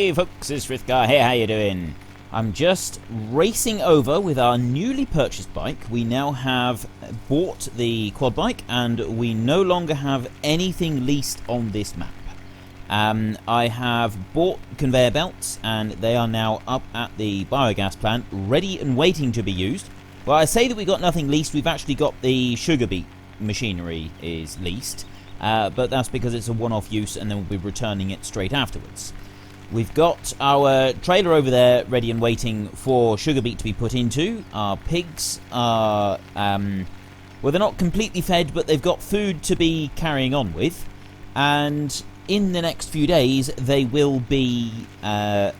Hey folks, it's Frithgar. Hey, how you doing? I'm just racing over with our newly purchased bike. We now have bought the quad bike and we no longer have anything leased on this map. I have bought conveyor belts and they are now up at the biogas plant, ready and waiting to be used. Well, I say that we got nothing leased, we've actually got the sugar beet machinery is leased, but that's because it's a one-off use and then we'll be returning it straight afterwards. We've got our trailer over there ready and waiting for sugar beet to be put into. Our pigs are, well, they're not completely fed, but they've got food to be carrying on with. And in the next few days, they will be to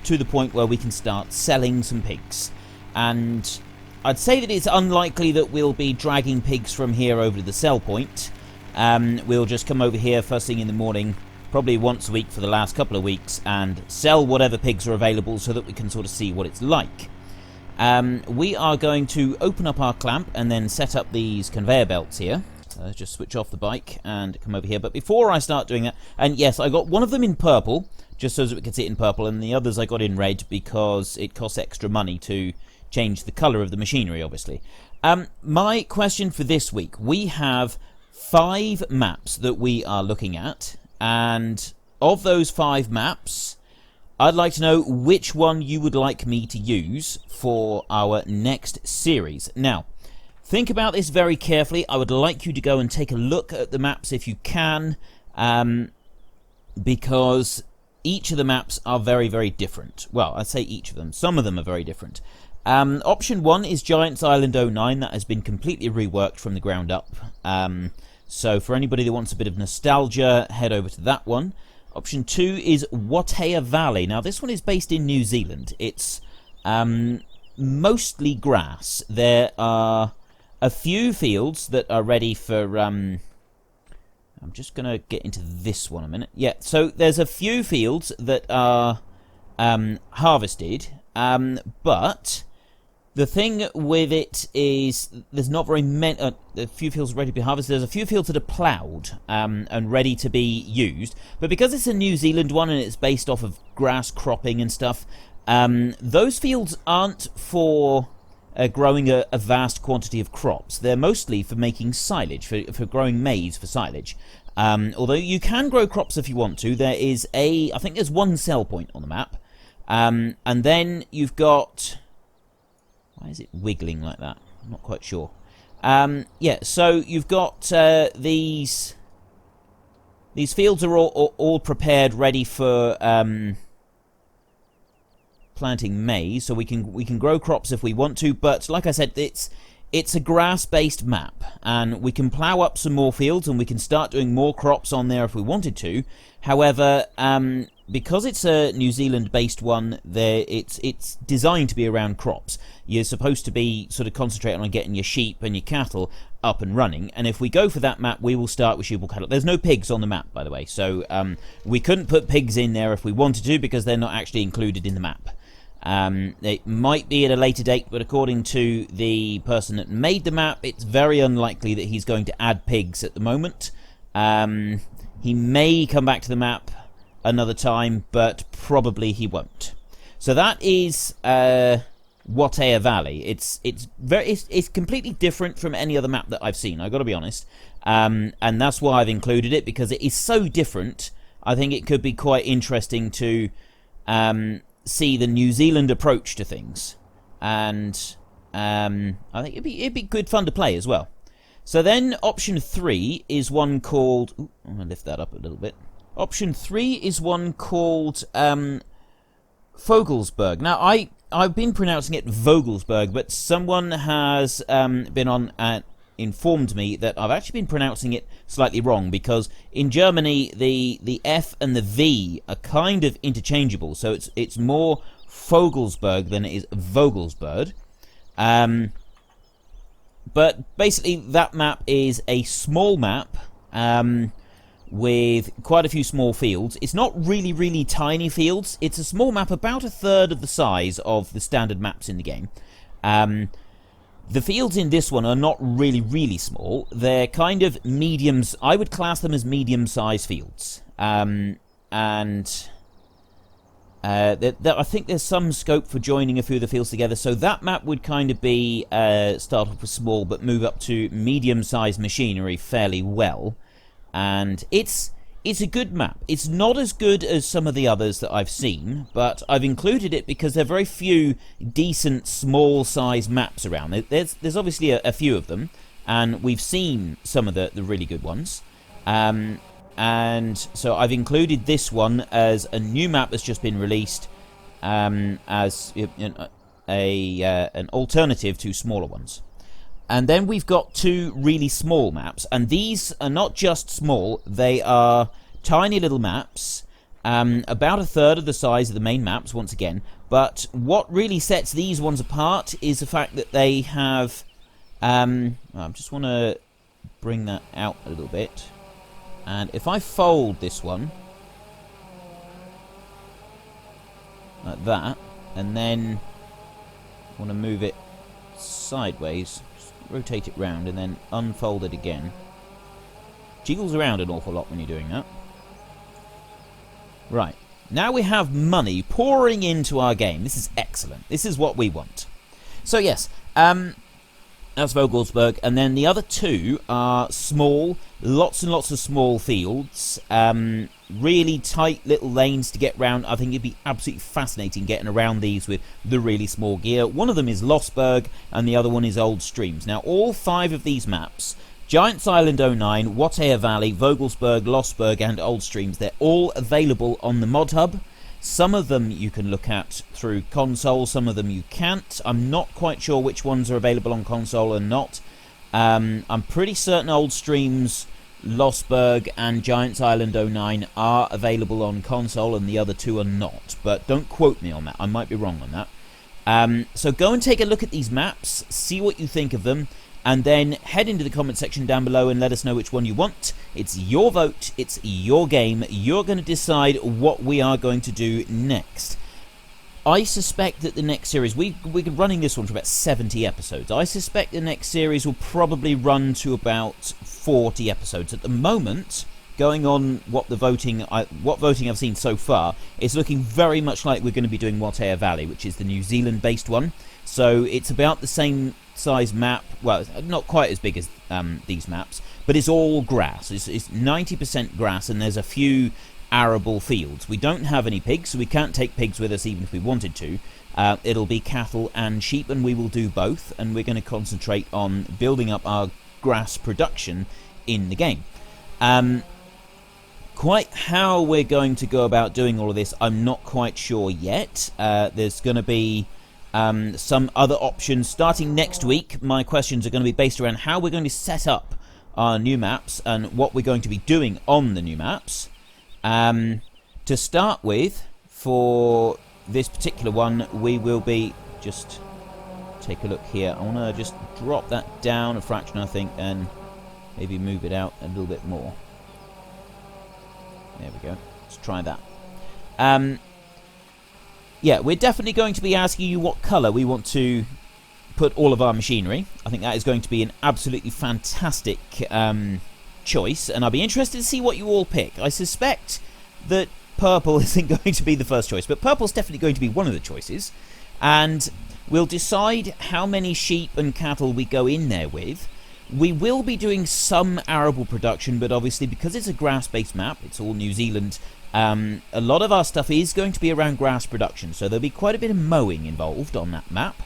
the point where we can start selling some pigs. And I'd say that it's unlikely that we'll be dragging pigs from here over to the sell point. We'll just come over here first thing in the morning, probably once a week for the last couple of weeks, and sell whatever pigs are available so that we can sort of see what it's like. We are going to open up our clamp and then set up these conveyor belts here. Just switch off the bike and come over here. But before I start doing that, and yes, I got one of them in purple, just so that we can see it in purple, and the others I got in red because it costs extra money to change the colour of the machinery, obviously. My question for this week, we have 5 maps that we are looking at. And of those 5 maps, I'd like to know which one you would like me to use for our next series. Now, think about this very carefully. I would like you to go and take a look at the maps if you can, because each of the maps are very, very different. Well, I'd say each of them. Some of them are very different. Option 1 is Giants Island 09. That has been completely reworked from the ground up. So for anybody that wants a bit of nostalgia, head over to that one. Option 2 is Watea Valley. Now this one is based in New Zealand. It's mostly grass. There are a few fields that are ready for... I'm just going to get into this one a minute. Yeah, so there's a few fields that are harvested, but... the thing with it is there's not very many... a few fields ready to be harvested. There's a few fields that are ploughed and ready to be used. But because it's a New Zealand one and it's based off of grass cropping and stuff, those fields aren't for growing a vast quantity of crops. They're mostly for making silage, for growing maize for silage. Although you can grow crops if you want to. There is I think there's one sell point on the map. And then you've got... why is it wiggling like that? I'm not quite sure. Yeah, so you've got these fields are all prepared, ready for planting maize, so we can grow crops if we want to. But like I said, it's a grass-based map, and we can plough up some more fields, and we can start doing more crops on there if we wanted to. However, because it's a New Zealand-based one, it's designed to be around crops. You're supposed to be sort of concentrating on getting your sheep and your cattle up and running. And if we go for that map, we will start with sheep or cattle. There's no pigs on the map, by the way. So we couldn't put pigs in there if we wanted to because they're not actually included in the map. It might be at a later date, but according to the person that made the map, it's very unlikely that he's going to add pigs at the moment. He may come back to the map another time, but probably he won't. So that is Watea Valley. It's completely different from any other map that I've seen, I've got to be honest. And that's why I've included it, because it is so different. I think it could be quite interesting to see the New Zealand approach to things. And I think it'd be good fun to play as well. So then option 3 is one called... ooh, I'm going to lift that up a little bit. Option 3 is one called Vogelsberg. Now, I've been pronouncing it Vogelsberg, but someone has been on and informed me that I've actually been pronouncing it slightly wrong, because in Germany, the F and the V are kind of interchangeable, so it's more Vogelsberg than it is Vogelsberg. But basically, that map is a small map with quite a few small fields. It's not really, really tiny fields. It's a small map, about a third of the size of the standard maps in the game. The fields in this one are not really, really small. They're kind of mediums. I would class them as medium-sized fields. And I think there's some scope for joining a few of the fields together, so that map would kind of be start off with small but move up to medium-sized machinery fairly well. And it's a good map. It's not as good as some of the others that I've seen, but I've included it because there are very few decent small-sized maps around. There's obviously a few of them, and we've seen some of the really good ones. And so I've included this one as a new map that's just been released as an alternative to smaller ones. And then we've got two really small maps, and these are not just small, they are tiny little maps, about a third of the size of the main maps once again. But what really sets these ones apart is the fact that they have I just want to bring that out a little bit. And if I fold this one like that, and then I want to move it sideways, just rotate it round and then unfold it again. Jiggles around an awful lot when you're doing that. Right, now we have money pouring into our game. This is excellent. This is what we want. So yes, that's Vogelsberg, and then the other two are small, lots and lots of small fields, really tight little lanes to get round. I think it'd be absolutely fascinating getting around these with the really small gear. One of them is Lossberg, and the other one is Old Streams. Now, all 5 of these maps, Giants Island 09, Watea Valley, Vogelsberg, Lossberg, and Old Streams, they're all available on the mod hub. Some of them you can look at through console, some of them you can't. I'm not quite sure which ones are available on console and not. I'm pretty certain Old Streams, Lossberg, and Giants Island 09 are available on console and the other 2 are not. But don't quote me on that, I might be wrong on that. So go and take a look at these maps, see what you think of them, and then head into the comment section down below and let us know which one you want. It's your vote, it's your game, you're going to decide what we are going to do next. I suspect that the next series, we're running this one for about 70 episodes. I suspect the next series will probably run to about 40 episodes. At the moment, going on what voting I've seen so far, it's looking very much like we're going to be doing Watea Valley, which is the New Zealand based one. So it's about the same size map, well, not quite as big as these maps, but it's all grass. It's 90% grass, and there's a few arable fields. We don't have any pigs, so we can't take pigs with us even if we wanted to. It'll be cattle and sheep, and we will do both, and we're going to concentrate on building up our grass production in the game. Quite how we're going to go about doing all of this, I'm not quite sure yet. There's going to be some other options starting next week. My questions are going to be based around how we're going to set up our new maps and what we're going to be doing on the new maps. To start with, for this particular one, we will be, just take a look here, I want to just drop that down a fraction, I think, and maybe move it out a little bit more. There we go, let's try that. Yeah, we're definitely going to be asking you what colour we want to put all of our machinery. I think that is going to be an absolutely fantastic choice, and I'll be interested to see what you all pick. I suspect that purple isn't going to be the first choice, but purple's definitely going to be one of the choices, and we'll decide how many sheep and cattle we go in there with. We will be doing some arable production, but obviously because it's a grass-based map, it's all New Zealand, a lot of our stuff is going to be around grass production, so there'll be quite a bit of mowing involved on that map.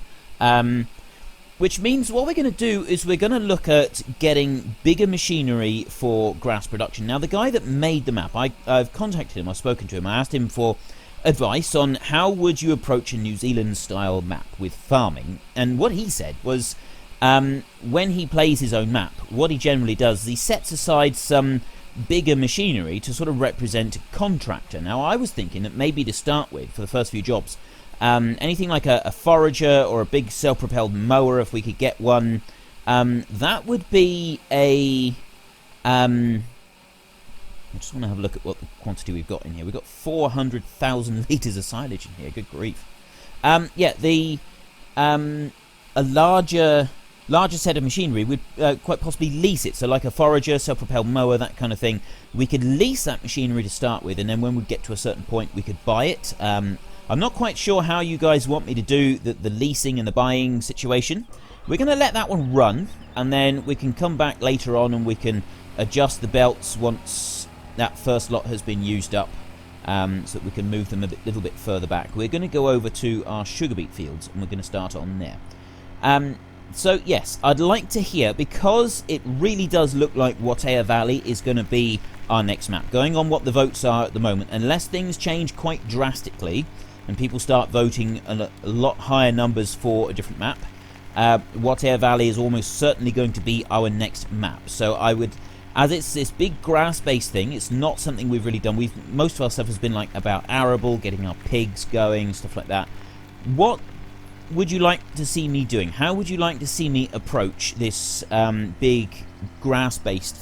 Which means what we're going to do is we're going to look at getting bigger machinery for grass production. Now, the guy that made the map, I've contacted him, I've spoken to him, I asked him for advice on how would you approach a New Zealand-style map with farming, and what he said was when he plays his own map, what he generally does is he sets aside some bigger machinery to sort of represent a contractor. Now, I was thinking that maybe to start with, for the first few jobs, anything like a forager or a big self-propelled mower, if we could get one, that would be a... I just want to have a look at what the quantity we've got in here. We've got 400,000 litres of silage in here, good grief. Yeah, a larger larger set of machinery, we'd quite possibly lease it. So like a forager, self-propelled mower, that kind of thing. We could lease that machinery to start with, and then when we get to a certain point, we could buy it. I'm not quite sure how you guys want me to do the leasing and the buying situation. We're going to let that one run, and then we can come back later on and we can adjust the belts once that first lot has been used up, so that we can move them a little bit further back. We're going to go over to our sugar beet fields, and we're going to start on there. So yes, I'd like to hear, because it really does look like Watea Valley is going to be our next map. Going on what the votes are at the moment, unless things change quite drastically and people start voting a lot higher numbers for a different map, Watea Valley is almost certainly going to be our next map. So I would, as it's this big grass-based thing, it's not something we've really done. Most of our stuff has been like about arable, getting our pigs going, stuff like that. What would you like to see me doing? How would you like to see me approach this big grass-based,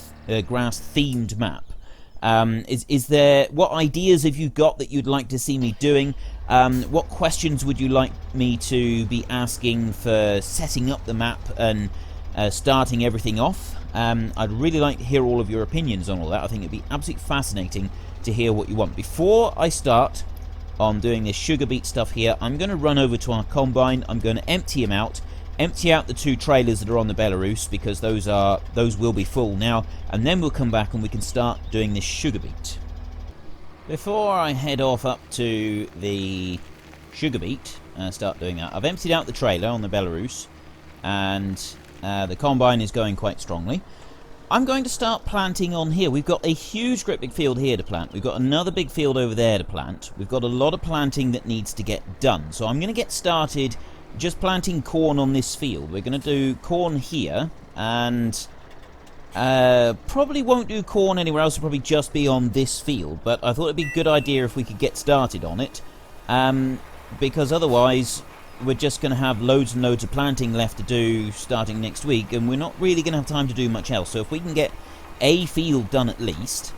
grass-themed map? Is there, what ideas have you got that you'd like to see me doing? What questions would you like me to be asking for setting up the map and starting everything off? I'd really like to hear all of your opinions on all that. I think it'd be absolutely fascinating to hear what you want. Before I start on doing this sugar beet stuff here, I'm going to run over to our combine. I'm going to empty him out, empty out the 2 trailers that are on the Belarus, because those will be full now, and then we'll come back and we can start doing this sugar beet. Before I head off up to the sugar beet and start doing that, I've emptied out the trailer on the Belarus, and the combine is going quite strongly. I'm going to start planting on here. We've got a huge great big field here to plant. We've got another big field over there to plant. We've got a lot of planting that needs to get done. So I'm going to get started just planting corn on this field. We're going to do corn here, and probably won't do corn anywhere else. It'll probably just be on this field. But I thought it'd be a good idea if we could get started on it, because otherwise we're just going to have loads and loads of planting left to do starting next week, and we're not really going to have time to do much else. So if we can get a field done at least.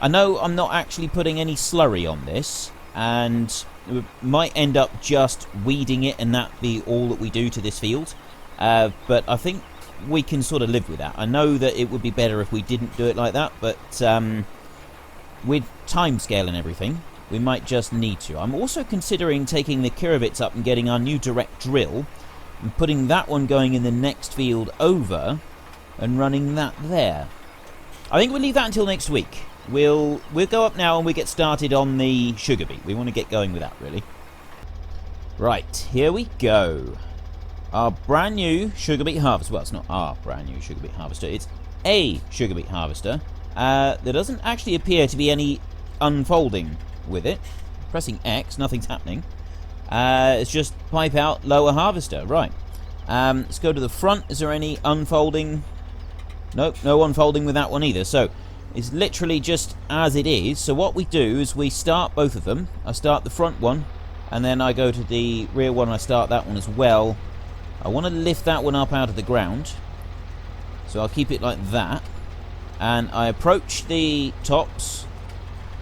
I know I'm not actually putting any slurry on this, and we might end up just weeding it and that be all that we do to this field, but I think we can sort of live with that. I know that it would be better if we didn't do it like that, but with time scale and everything, we might just need to. I'm also considering taking the Kirovits up and getting our new direct drill and putting that one going in the next field over and running that there. I think we'll leave that until next week. We'll go up now and we'll get started on the sugar beet. We want to get going with that, really. Right, here we go. Our brand new sugar beet harvester. Well, it's not our brand new sugar beet harvester. It's a sugar beet harvester. There doesn't actually appear to be any unfolding with it. Pressing X, nothing's happening. It's just pipe out lower harvester. Right. Let's go to the front. Is there any unfolding? Nope, no unfolding with that one either. So it's literally just as it is. So what we do is we start both of them. I start the front one, and then I go to the rear one and I start that one as well. I want to lift that one up out of the ground, so I'll keep it like that, and I approach the tops,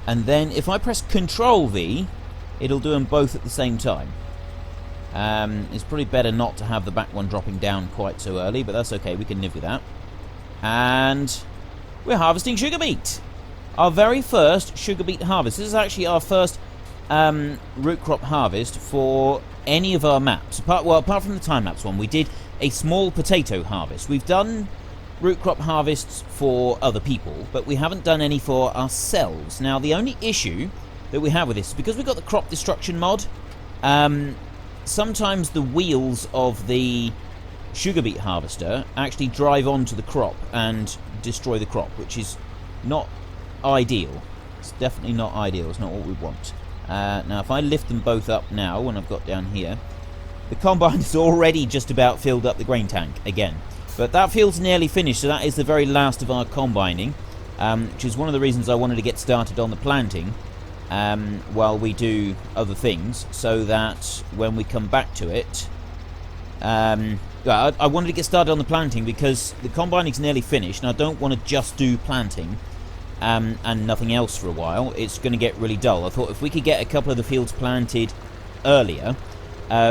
and then if I press Control V, it'll do them both at the same time. It's probably better not to have the back one dropping down quite so early, but that's okay, we can live with that. And we're harvesting sugar beet! Our very first sugar beet harvest. This is actually our first root crop harvest for any of our maps. Apart from the time-lapse one, we did a small potato harvest. We've done root crop harvests for other people, but we haven't done any for ourselves. Now, the only issue that we have with this is because we've got the crop destruction mod, sometimes the wheels of the sugar beet harvester actually drive onto the crop and destroy the crop, which is not ideal. It's definitely not ideal. It's not what we want. Now, if I lift them both up now, when I've got down here, the combine is already just about filled up the grain tank again. But that field's nearly finished, so that is the very last of our combining, which is one of the reasons I wanted to get started on the planting while we do other things, so that when we come back to it, I wanted to get started on the planting because the combining's nearly finished, and I don't want to just do planting and nothing else for a while. It's going to get really dull. I thought if we could get a couple of the fields planted earlier,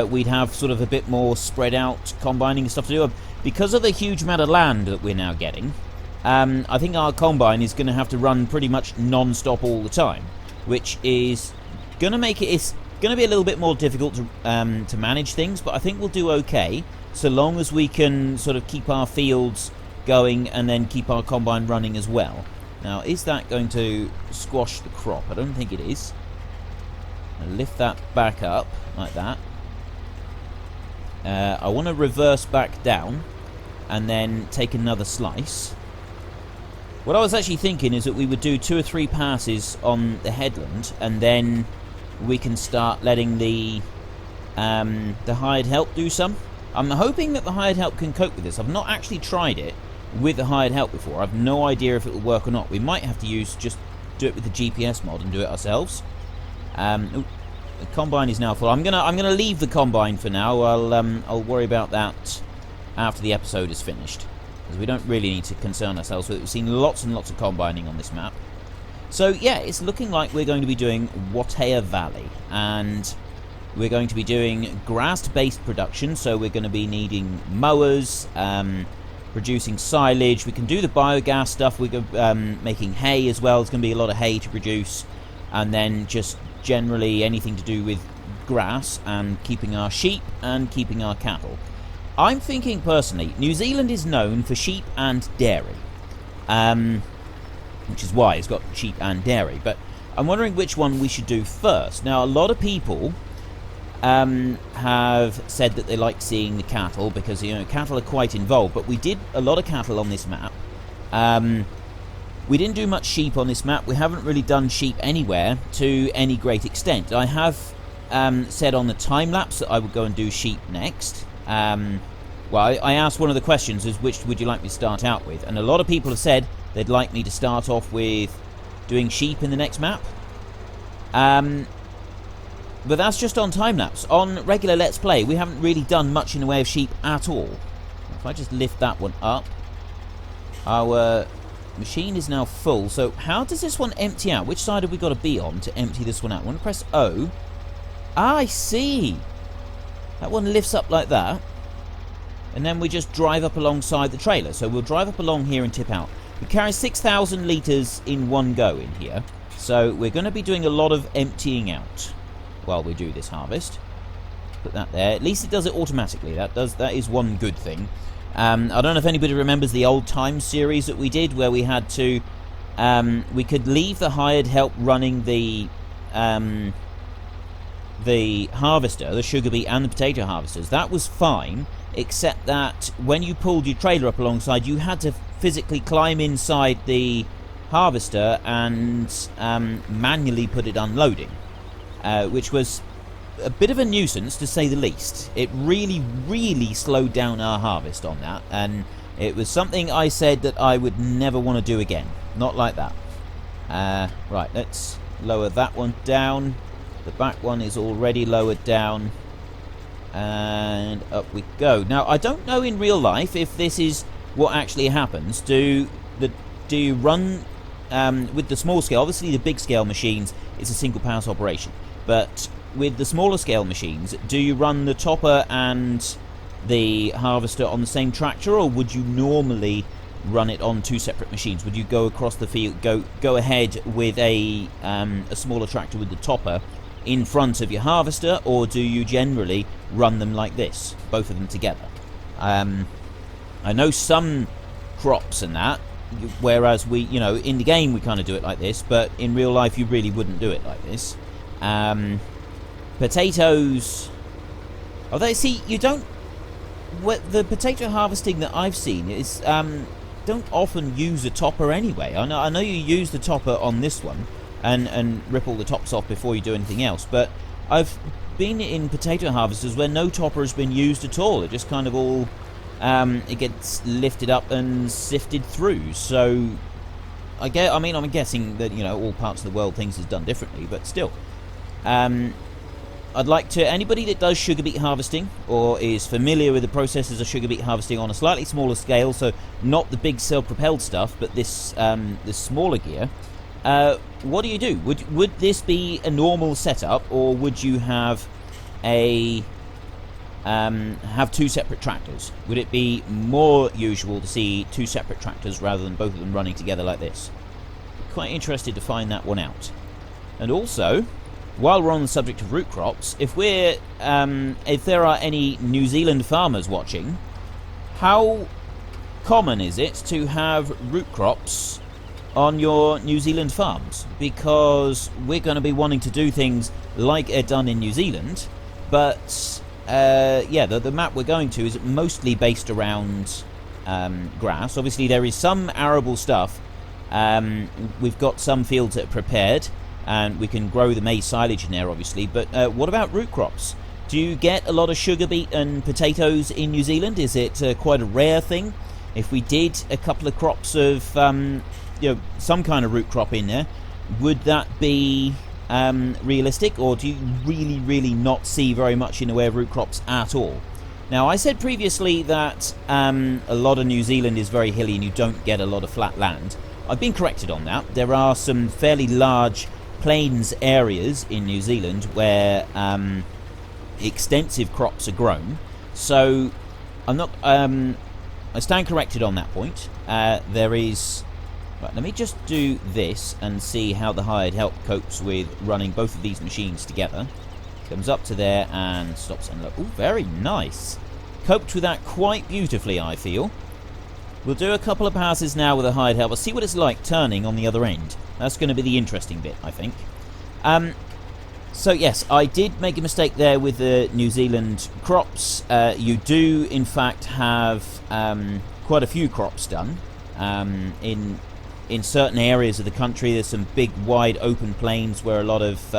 we'd have sort of a bit more spread out combining and stuff to do. because of the huge amount of land that we're now getting, I think our combine is going to have to run pretty much non-stop all the time, which is going to make it's going to be a little bit more difficult to manage things, but I think we'll do okay so long as we can sort of keep our fields going and then keep our combine running as well. Now, is that going to squash the crop? I don't think it is. I'll lift that back up like that. I want to reverse back down and then take another slice. What I was actually thinking is that we would do 2 or 3 passes on the headland, and then we can start letting the hired help do some. I'm hoping that the hired help can cope with this. I've not actually tried it with the hired help before. I've no idea if it will work or not. We might have to just do it with the GPS mod and do it ourselves. The combine is now full. I'm gonna leave the combine for now. I'll worry about that after the episode is finished, because we don't really need to concern ourselves with it. We've seen lots and lots of combining on this map. So yeah, it's looking like we're going to be doing Watea Valley, and we're going to be doing grass-based production. So we're going to be needing mowers, producing silage. We can do the biogas stuff. We're making hay as well. There's going to be a lot of hay to produce, and then just generally anything to do with grass and keeping our sheep and keeping our cattle. I'm thinking personally, New Zealand is known for sheep and dairy, which is why it's got sheep and dairy, but I'm wondering which one we should do first. Now, a lot of people have said that they like seeing the cattle because, you know, cattle are quite involved, but we did a lot of cattle on this map. We didn't do much sheep on this map. We haven't really done sheep anywhere to any great extent. I have said on the time-lapse that I would go and do sheep next. Well, I asked one of the questions is, which would you like me to start out with? And a lot of people have said they'd like me to start off with doing sheep in the next map. But that's just on time-lapse. On regular Let's Play, we haven't really done much in the way of sheep at all. If I just lift that one up, our machine is now full. So how does this one empty out? Which side have we got to be on to empty this one out? I want to press O. Ah, I see. That one lifts up like that, and then we just drive up alongside the trailer. So we'll drive up along here and tip out. We carry 6,000 litres in one go in here, so we're going to be doing a lot of emptying out while we do this harvest. Put that there. At least it does it automatically. That is one good thing. I don't know if anybody remembers the old Time series that we did, where we had to we could leave the hired help running the harvester, the sugar beet and the potato harvesters. That was fine, except that when you pulled your trailer up alongside, you had to physically climb inside the harvester and manually put it unloading, which was a bit of a nuisance, to say the least. It really, really slowed down our harvest on that, and it was something I said that I would never want to do again. Not like that. Right, let's lower that one down. The back one is already lowered down, and up we go. Now, I don't know in real life if this is what actually happens. Do you run with the small scale? Obviously, the big scale machines, it's a single pass operation, but with the smaller scale machines, do you run the topper and the harvester on the same tractor, or would you normally run it on 2 separate machines? Would you go across the field, go ahead with a smaller tractor with the topper in front of your harvester, or do you generally run them like this, both of them together? I know some crops and that, whereas we, you know, in the game we kind of do it like this, but in real life you really wouldn't do it like this. Potatoes, although see, you don't, the potato harvesting that I've seen is don't often use a topper anyway. I know you use the topper on this one and rip all the tops off before you do anything else, but I've been in potato harvesters where no topper has been used at all. It just kind of all it gets lifted up and sifted through. So I'm guessing that, you know, all parts of the world things is done differently, but still. I'd like to, anybody that does sugar beet harvesting or is familiar with the processes of sugar beet harvesting on a slightly smaller scale, so not the big self-propelled stuff, but this smaller gear, what do you do? Would this be a normal setup, or would you have a have two separate tractors? Would it be more usual to see two separate tractors rather than both of them running together like this? Quite interested to find that one out. And also, while we're on the subject of root crops, if there are any New Zealand farmers watching, how common is it to have root crops on your New Zealand farms? Because we're going to be wanting to do things like they're done in New Zealand, but the map we're going to is mostly based around grass. Obviously there is some arable stuff. We've got some fields that are prepared and we can grow the maize silage in there, obviously, but what about root crops? Do you get a lot of sugar beet and potatoes in New Zealand? Is it quite a rare thing? If we did a couple of crops of some kind of root crop in there, would that be realistic, or do you really not see very much in the way of root crops at all? Now, I said previously that a lot of New Zealand is very hilly and you don't get a lot of flat land. I've been corrected on that. There are some fairly large plains areas in New Zealand where extensive crops are grown, so I'm not I stand corrected on that point. There is... Right, let me just do this and see how the hired help copes with running both of these machines together. Comes up to there and stops and look. Oh, very nice. Coped with that quite beautifully, I feel. We'll do a couple of passes now with a hired help. I'll see what it's like turning on the other end. That's going to be the interesting bit, I think. So yes, I did make a mistake there with the New Zealand crops. You do, in fact, have quite a few crops done. In certain areas of the country, there's some big, wide, open plains where a lot of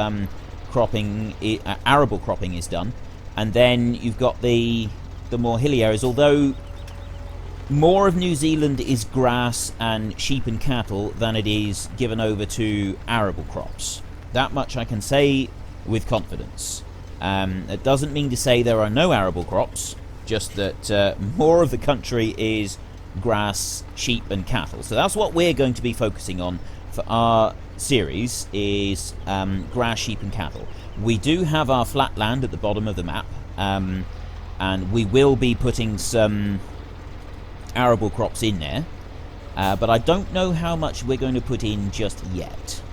arable cropping is done. And then you've got the more hilly areas, although more of New Zealand is grass and sheep and cattle than it is given over to arable crops. That much I can say with confidence. It doesn't mean to say there are no arable crops, just that more of the country is grass, sheep and cattle. So that's what we're going to be focusing on for our series, is grass, sheep and cattle. We do have our flat land at the bottom of the map, and we will be putting some arable crops in there, but I don't know how much we're going to put in just yet.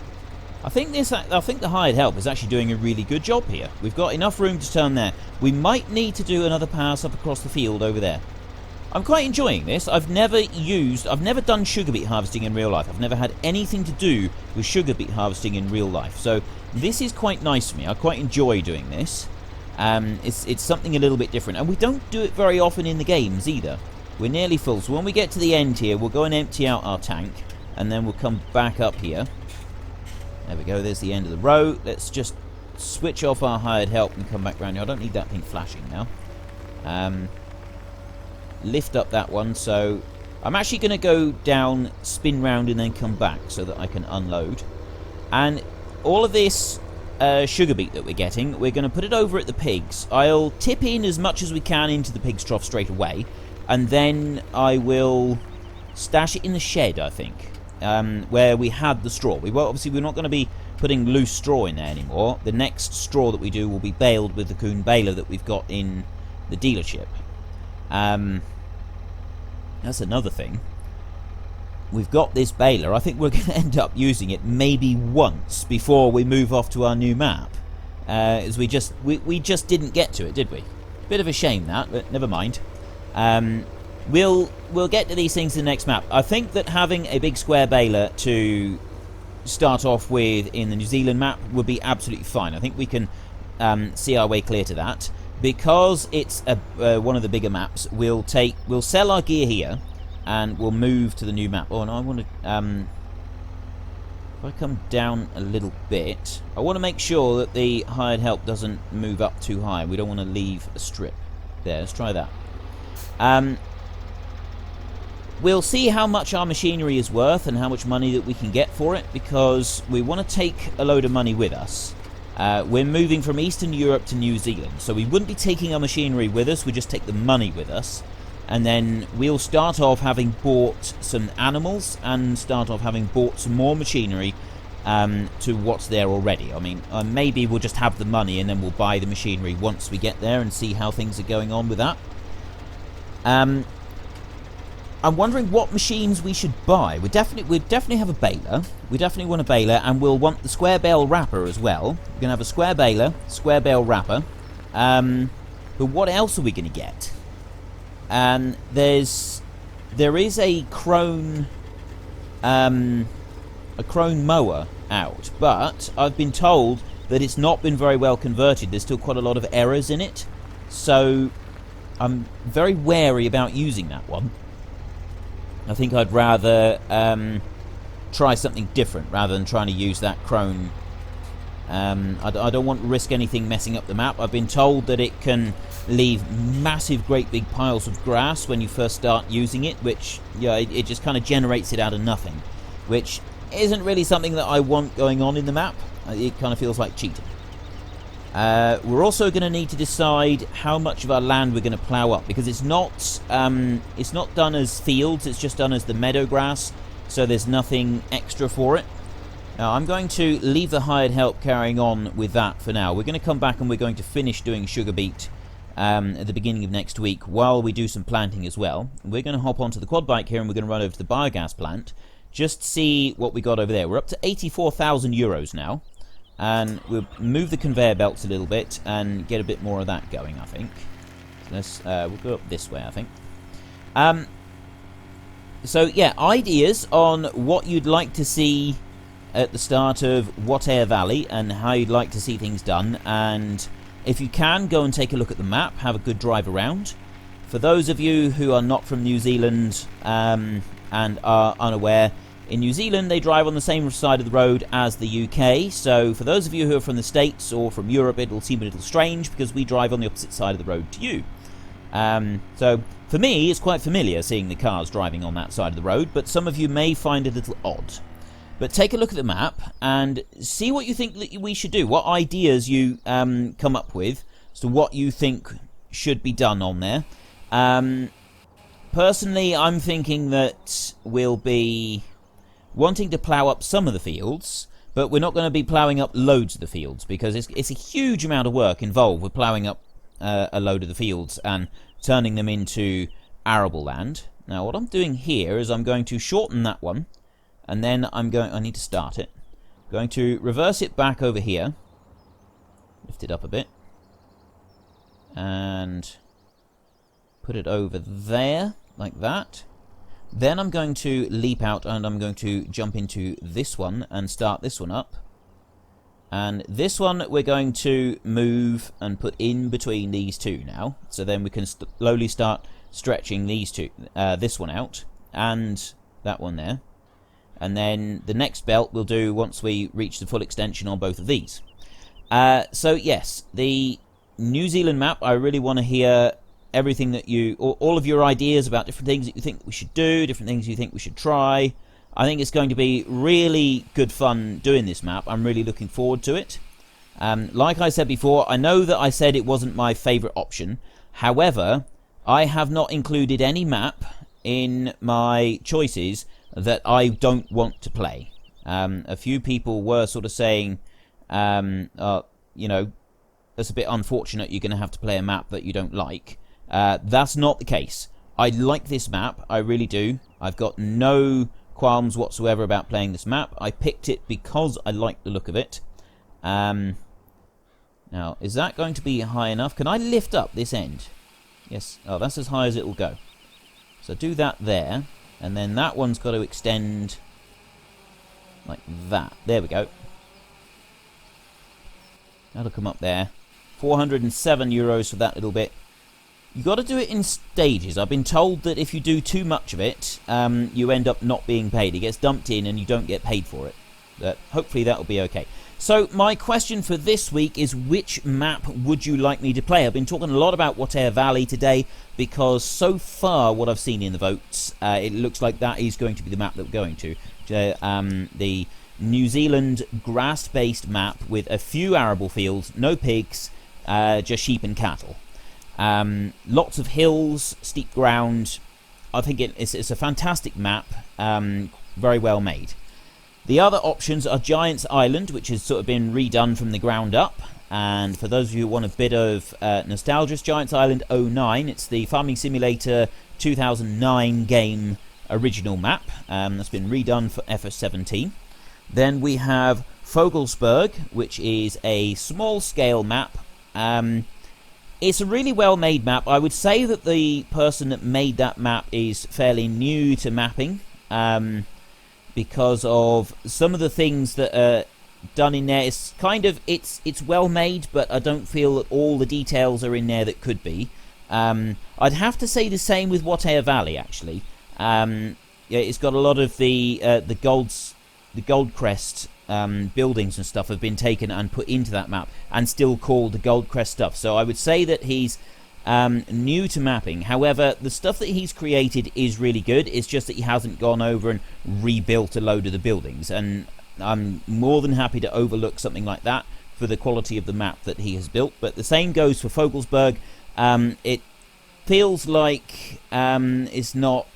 I think the hired help is actually doing a really good job here. We've got enough room to turn there. We might need to do another pass up across the field over there. I'm quite enjoying this. I've never done sugar beet harvesting in real life. I've never had anything to do with sugar beet harvesting in real life. So this is quite nice for me. I quite enjoy doing this. It's something a little bit different. And we don't do it very often in the games either. We're nearly full. So when we get to the end here, we'll go and empty out our tank. And then we'll come back up here. There we go. There's the end of the row. Let's just switch off our hired help and come back around here. I don't need that thing flashing now. Lift up that one. So I'm actually going to go down, spin round and then come back so that I can unload. And all of this sugar beet that we're getting, we're going to put it over at the pigs. I'll tip in as much as we can into the pig's trough straight away, and then I will stash it in the shed, I think, where we had the straw. Obviously we're not going to be putting loose straw in there anymore. The next straw that we do will be baled with the Kuhn baler that we've got in the dealership. That's another thing. We've got this baler. I think we're going to end up using it maybe once before we move off to our new map, as we just didn't get to it, did we? Bit of a shame that, but never mind. We'll get to these things in the next map. I think that having a big square baler to start off with in the New Zealand map would be absolutely fine. I think we can see our way clear to that. Because it's one of the bigger maps, we'll sell our gear here, and we'll move to the new map. Oh, and I want to, if I come down a little bit, I want to make sure that the hired help doesn't move up too high. We don't want to leave a strip. There, let's try that. We'll see how much our machinery is worth and how much money that we can get for it, because we want to take a load of money with us. We're moving from Eastern Europe to New Zealand, so we wouldn't be taking our machinery with us, we just take the money with us. And then we'll start off having bought some animals and start off having bought some more machinery to what's there already. I mean, maybe we'll just have the money and then we'll buy the machinery once we get there and see how things are going on with that. I'm wondering what machines we should buy. We definitely have a baler. We definitely want a baler, and we'll want the square bale wrapper as well. We're gonna have a square baler, square bale wrapper. But what else are we gonna get? And there is a crone mower out, but I've been told that it's not been very well converted. There's still quite a lot of errors in it, so I'm very wary about using that one. I think I'd rather try something different rather than trying to use that crone. I don't want to risk anything messing up the map. I've been told that it can leave massive, great big piles of grass when you first start using it, which, yeah, it just kind of generates it out of nothing, which isn't really something that I want going on in the map. It kind of feels like cheating. We're also going to need to decide how much of our land we're going to plough up, because it's not done as fields, it's just done as the meadow grass, so there's nothing extra for it. Now I'm going to leave the hired help carrying on with that for now. We're going to come back and we're going to finish doing sugar beet at the beginning of next week while we do some planting as well. We're going to hop onto the quad bike here and we're going to run over to the biogas plant, just see what we got over there. We're up to 84,000 euros now. And we'll move the conveyor belts a little bit and get a bit more of that going, I think. So we'll go up this way, I think. So, yeah, ideas on what you'd like to see at the start of Watea Valley and how you'd like to see things done. And if you can, go and take a look at the map, have a good drive around. For those of you who are not from New Zealand and are unaware, in New Zealand, they drive on the same side of the road as the UK, so for those of you who are from the States or from Europe, it'll seem a little strange because we drive on the opposite side of the road to you. So, for me, it's quite familiar seeing the cars driving on that side of the road, but some of you may find it a little odd. But take a look at the map and see what you think that we should do, what ideas you come up with as to what you think should be done on there. Personally, I'm thinking that we'll be wanting to plough up some of the fields, but we're not going to be ploughing up loads of the fields because it's a huge amount of work involved with ploughing up a load of the fields and turning them into arable land. Now what I'm doing here is I'm going to shorten that one, and then I need to start it. I'm going to reverse it back over here, lift it up a bit, and put it over there like that. Then I'm going to leap out and I'm going to jump into this one and start this one up. And this one we're going to move and put in between these two now. So then we can slowly start stretching these two, this one out and that one there. And then the next belt we'll do once we reach the full extension on both of these. So yes, the New Zealand map, I really want to hear everything that all of your ideas about different things that you think we should do, different things you think we should try. I think it's going to be really good fun doing this map. I'm really looking forward to it. Like I said before, I know that I said it wasn't my favourite option. However, I have not included any map in my choices that I don't want to play. A few people were sort of saying, you know, that's a bit unfortunate, you're going to have to play a map that you don't like. That's not the case. I like this map, I really do. I've got no qualms whatsoever about playing this map. I picked it because I like the look of it. Now, is that going to be high enough? Can I lift up this end? Yes. Oh, that's as high as it will go. So do that there, and then that one's got to extend like that. There we go. That'll come up there. 407 euros for that little bit. You've got to do it in stages. I've been told that if you do too much of it, you end up not being paid. It gets dumped in and you don't get paid for it. But hopefully that will be okay. So my question for this week is, which map would you like me to play? I've been talking a lot about Watea Valley today because so far what I've seen in the votes, it looks like that is going to be the map that we're going to. The New Zealand grass-based map with a few arable fields, no pigs, just sheep and cattle. Lots of hills, steep ground. I think it's a fantastic map, very well made. The other options are Giant's Island, which has sort of been redone from the ground up. And for those of you who want a bit of nostalgia, Giant's Island 09. It's the Farming Simulator 2009 game original map. That's been redone for FS17. Then we have Vogelsberg, which is a small-scale map. It's a really well-made map. I would say that the person that made that map is fairly new to mapping, because of some of the things that are done in there. It's kind of it's well made, but I don't feel that all the details are in there that could be. I'd have to say the same with Watea Valley, actually. Yeah, it's got a lot of the Goldcrest buildings and stuff have been taken and put into that map and still called the Goldcrest stuff. So I would say that he's new to mapping. However, the stuff that he's created is really good. It's just that he hasn't gone over and rebuilt a load of the buildings, and I'm more than happy to overlook something like that for the quality of the map that he has built. But the same goes for Vogelsberg. It feels like it's not...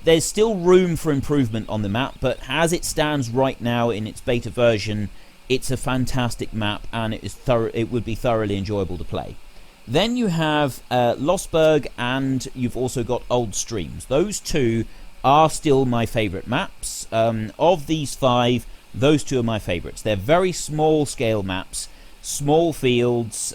There's still room for improvement on the map, but as it stands right now in its beta version, it's a fantastic map, and it would be thoroughly enjoyable to play. Then you have Lossberg, and you've also got Old Streams. Those two are still my favourite maps. Of these 5, those 2 are my favourites. They're very small scale maps, small fields,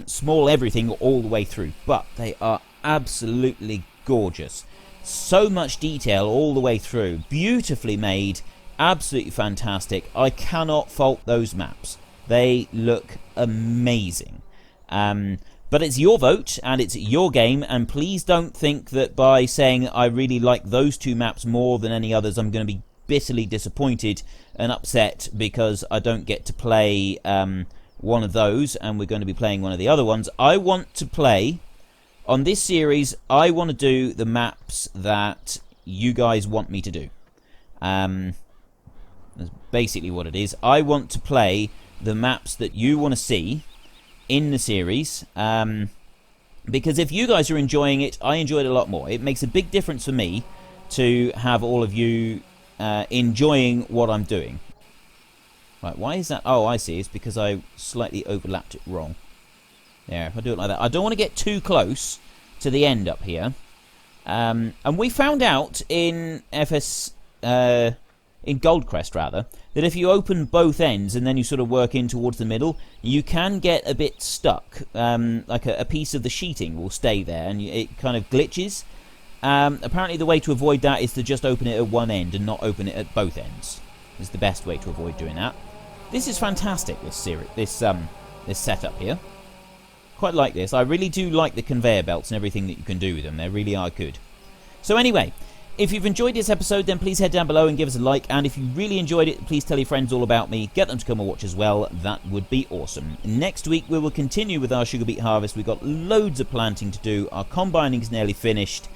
small everything all the way through, but they are absolutely gorgeous. So much detail all the way through, beautifully made, absolutely fantastic. I cannot fault those maps. They look amazing. But it's your vote, and it's your game, and please don't think that by saying I really like those 2 maps more than any others, I'm going to be bitterly disappointed and upset because I don't get to play one of those, and we're going to be playing one of the other ones. I want to play... On this series, I want to do the maps that you guys want me to do. That's basically what it is. I want to play the maps that you want to see in the series. Because if you guys are enjoying it, I enjoy it a lot more. It makes a big difference for me to have all of you enjoying what I'm doing. Right, why is that? Oh, I see. It's because I slightly overlapped it wrong. There, if I do it like that. I don't want to get too close to the end up here. And we found out in in Goldcrest, rather, that if you open both ends and then you sort of work in towards the middle, you can get a bit stuck. Like a piece of the sheeting will stay there and it kind of glitches. Apparently the way to avoid that is to just open it at one end and not open it at both ends. Is the best way to avoid doing that. This is fantastic, this setup here. Quite like this. I really do like the conveyor belts and everything that you can do with them. They really are good. So anyway, if you've enjoyed this episode, then please head down below and give us a like. And if you really enjoyed it, please tell your friends all about me. Get them to come and watch as well. That would be awesome. Next week, we will continue with our sugar beet harvest. We've got loads of planting to do. Our combining is nearly finished.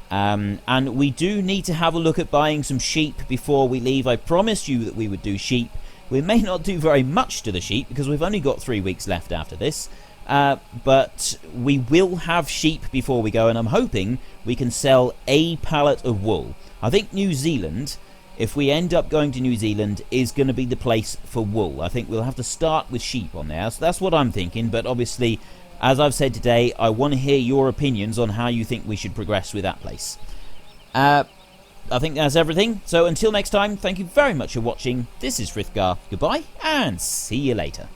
And we do need to have a look at buying some sheep before we leave. I promised you that we would do sheep. We may not do very much to the sheep because we've only got 3 weeks left after this. But we will have sheep before we go, and I'm hoping we can sell a pallet of wool. I think New Zealand, if we end up going to New Zealand, is going to be the place for wool. I think we'll have to start with sheep on there. So that's what I'm thinking, but obviously, as I've said today, I want to hear your opinions on how you think we should progress with that place. I think that's everything. So until next time, thank you very much for watching. This is Frithgar. Goodbye, and see you later.